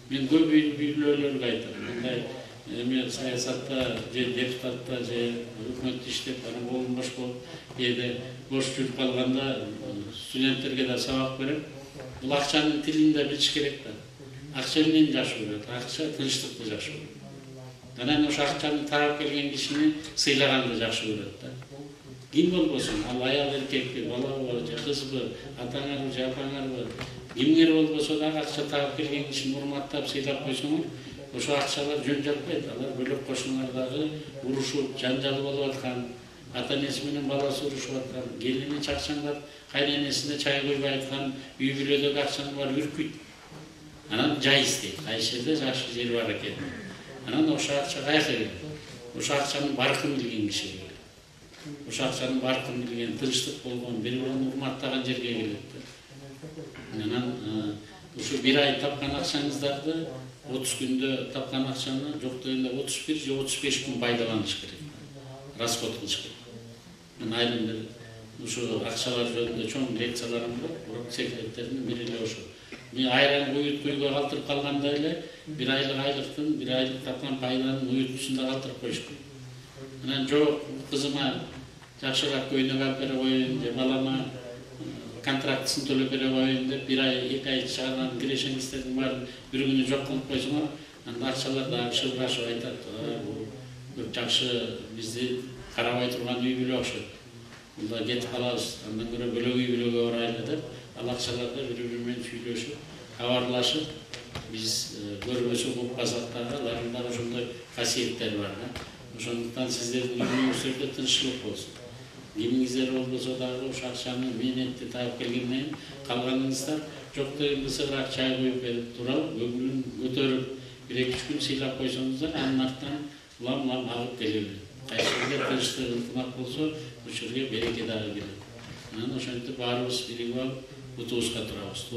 Мен көп үйлөргө айтам. Мындай эме саясатта, же депутатта, же өкмөттө иштеп, анан колум бош болуп, кээде бош жүрүп калганда студенттерге да сабак берем. Бул акчанын тилин да билиш керек да. Акча эмнени жакшы көрөт? Акча тынчтыкты жакшы көрөт. Анан ошо акчаны таап келген кишини сыйлаганды жакшы көрөт да. Ким болбосун, ал аял эркекпи, балабы, же кызбы, атаңарбы, же апаңарбы, кимдер болбосо дагы акча таап келген кишини урматтап, сыйлап койсоңор, ошо акчалар жөн жакпайт. Алар бөлөк кошуналардагы урушуп, жанжал болуп аткан, ата-энеси менен баласы урушуп аткан, келини чакчаңдап, кайненесине чай куйбай аткан, үй бүлөдөгү акчаны бар үркүйт. Анан жай издейт. Кайсы жерде жакшы жери бар экен. Анан ошо акча каяка келет? Ошо акчанын баркын билген киши келет. Ошо акчанын баркын билген, тынчтык болгон, бири-бирин урматтаган жерге келет. Анан ушу бир ай тапкан акчаңыздарды 30 күндө тапкан акчаны жок дегенде 31 же 35 күн байланыш керек. Расход кылыш керек. Мен айрым ушу акчалар жөнүндө чоң лекцияларым бар. Бирок секреттердин бири эле ошо. Мен айран уют күйгө калтырып калганда эле бир айлык тапкан пайданын уюткусунда калтырып коюшкан. Анан жок, кызыма жакшыраак көйнөк алып бере коеюн, же балама контрактысын төлөп бере коеюн деп бир ай, 2 ай чыгарган кирешеңиздердин баарын бир күнү жок кылып койсоңор, анда акчалар дагы шыбырашып айтат. Бул жакшы бизди карабай турган үй бүлө окшойт. Мында кетип калабыз, андан көрө бөлөк үй бүлөгө барайлы деп, ал акчаларды бири-бири менен сүйлөшүп, кабарлашып, биз көрбөсө кылып калсак дагы алардын ошондой касиеттери бар да. Ошондуктан сиздердин үйүңүздөрдө тынччылык болсун. Кимиңиздер болбосо дагы ошо акчаны мээнетти таап келгенден калганыңыздар жок дегенде сыгыраак чай куюп берип туралып, көңүлүн көтөрүп, 1-2 күн сыйлап койсоңуздар, анын артынан улам агып келели. Кайсы жерде тынчтык ынтымак болсо, ошол жерге береке дагы келет. Анан ошентип баарыбыз биригип алып, утубузга турабыз.